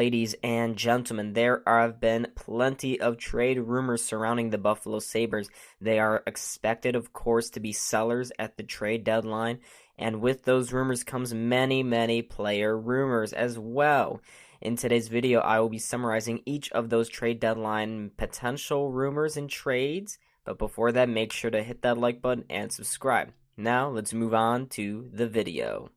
Ladies and gentlemen, there have been plenty of trade rumors surrounding the Buffalo Sabres. They are expected, of course, to be sellers at the trade deadline, and with those rumors comes many player rumors as well. In today's video, I will be summarizing each of those trade deadline potential rumors and trades, but before that, make sure to hit that like button and subscribe. Now, let's move on to the video.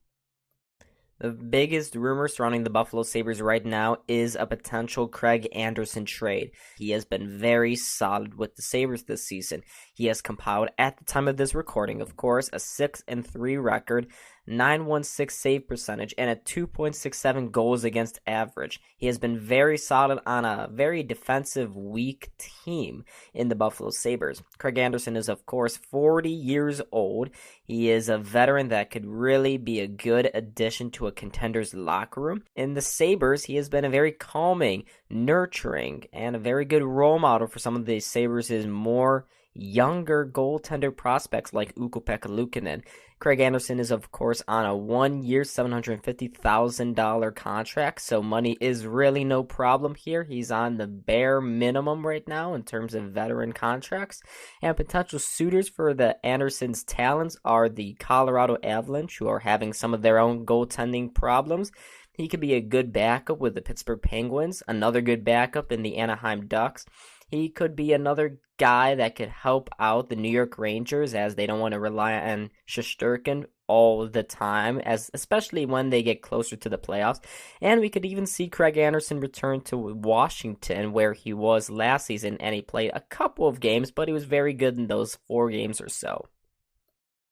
The biggest rumor surrounding the Buffalo Sabres right now is a potential Kevyn Anderson trade. He has been very solid with the Sabres this season. He has compiled, at the time of this recording, of course, a 6-3 record, .916 save percentage, and a 2.67 goals against average. He has been very solid on a very defensive, weak team in the Buffalo Sabres. Kevyn Anderson is, of course, 40 years old. He is a veteran that could really be a good addition to a contender's locker room. In the Sabres, he has been a very calming, nurturing, and a very good role model for some of the Sabres' more younger goaltender prospects like Ukko-Pekka Luukkonen. Kevyn Anderson is, of course, on a 1-year, $750,000 contract, so money is really no problem here. He's on the bare minimum right now in terms of veteran contracts. And potential suitors for the Anderson's talents are the Colorado Avalanche, who are having some of their own goaltending problems. He could be a good backup with the Pittsburgh Penguins, another good backup in the Anaheim Ducks. He could be another guy that could help out the New York Rangers, as they don't want to rely on Shesterkin all the time, especially when they get closer to the playoffs. And we could even see Kevyn Anderson return to Washington, where he was last season, and he played a couple of games, but he was very good in those 4 games or so.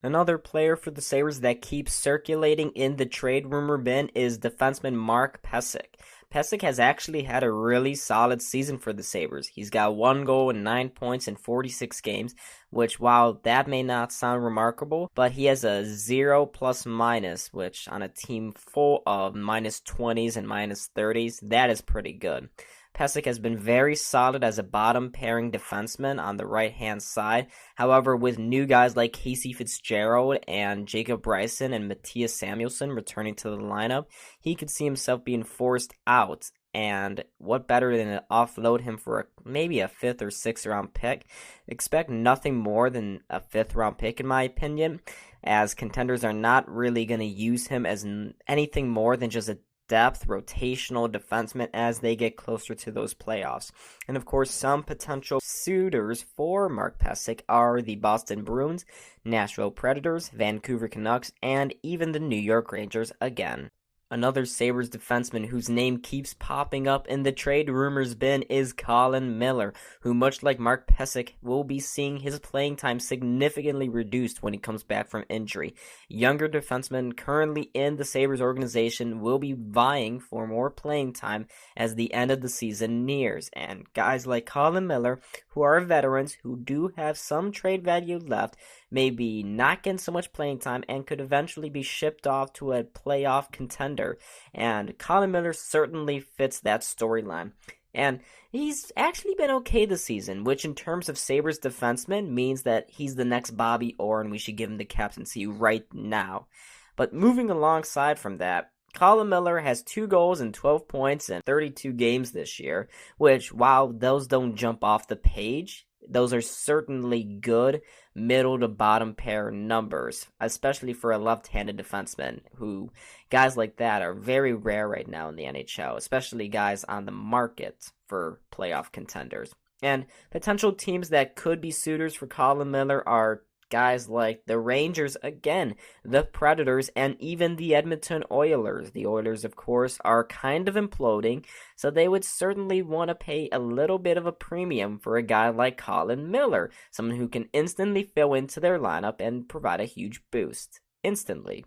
Another player for the Sabres that keeps circulating in the trade rumor bin is defenseman Mark Pysyk. Pysyk has actually had a really solid season for the Sabres. He's got 1 goal and 9 points in 46 games, which, while that may not sound remarkable, but he has a 0 ±, which on a team full of -20s and -30s, that is pretty good. Pysyk has been very solid as a bottom-pairing defenseman on the right-hand side. However, with new guys like Casey Fitzgerald and Jacob Bryson and Matthias Samuelsson returning to the lineup, he could see himself being forced out. And what better than to offload him for maybe a 5th or 6th round pick? Expect nothing more than a 5th round pick, in my opinion, as contenders are not really going to use him as anything more than just a depth rotational defenseman as they get closer to those playoffs. And of course, some potential suitors for Mark Pysyk are the Boston Bruins, Nashville Predators, Vancouver Canucks, and even the New York Rangers again. Another Sabres defenseman whose name keeps popping up in the trade rumors bin is Colin Miller, who, much like Mark Pysyk, will be seeing his playing time significantly reduced when he comes back from injury. Younger defensemen currently in the Sabres organization will be vying for more playing time as the end of the season nears, and guys like Colin Miller, who are veterans who do have some trade value left, may be not getting so much playing time and could eventually be shipped off to a playoff contender. And Colin Miller certainly fits that storyline. And he's actually been okay this season, which in terms of Sabres defensemen means that he's the next Bobby Orr and we should give him the captaincy right now. But moving alongside from that, Colin Miller has 2 goals and 12 points in 32 games this year, which, while those don't jump off the page, those are certainly good middle to bottom pair numbers, especially for a left-handed defenseman, who guys like that are very rare right now in the NHL, especially guys on the market for playoff contenders. And potential teams that could be suitors for Colin Miller are guys like the Rangers again, the Predators, and even the Edmonton Oilers. The Oilers, of course, are kind of imploding, so they would certainly want to pay a little bit of a premium for a guy like Colin Miller, someone who can instantly fill into their lineup and provide a huge boost instantly.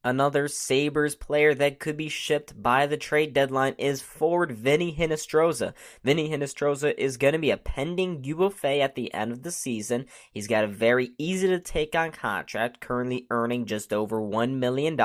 Another Sabres player that could be shipped by the trade deadline is forward Vinnie Hinostroza. Vinnie Hinostroza is going to be a pending UFA at the end of the season. He's got a very easy-to-take-on contract, currently earning just over $1 million,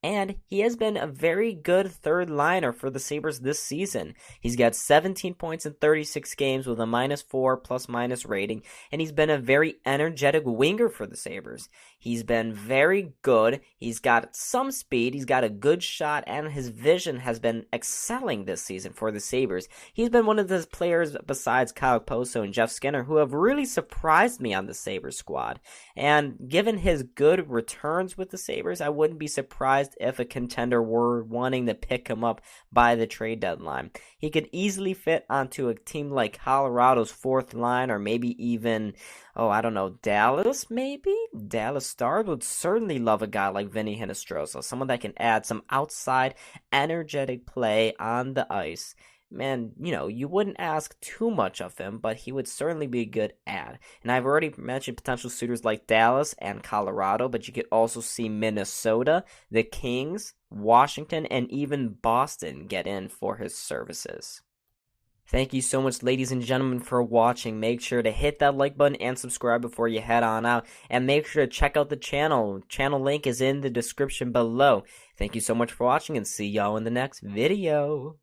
and he has been a very good third liner for the Sabres this season. He's got 17 points in 36 games with a -4 ± rating, and he's been a very energetic winger for the Sabres. He's been very good. He's got got some speed, he's got a good shot, and his vision has been excelling this season for the Sabres. He's been one of those players besides Kyle Poso and Jeff Skinner who have really surprised me on the Sabres squad. And given his good returns with the Sabres, I wouldn't be surprised if a contender were wanting to pick him up by the trade deadline. He could easily fit onto a team like Colorado's fourth line, or maybe even, Dallas maybe? Dallas Stars would certainly love a guy like Vinnie Hinostroza, someone that can add some outside, energetic play on the ice. Man, you wouldn't ask too much of him, but he would certainly be a good add. And I've already mentioned potential suitors like Dallas and Colorado, but you could also see Minnesota, the Kings, Washington, and even Boston get in for his services. Thank you so much, ladies and gentlemen, for watching. Make sure to hit that like button and subscribe before you head on out. And make sure to check out the channel. Channel link is in the description below. Thank you so much for watching, and see y'all in the next video.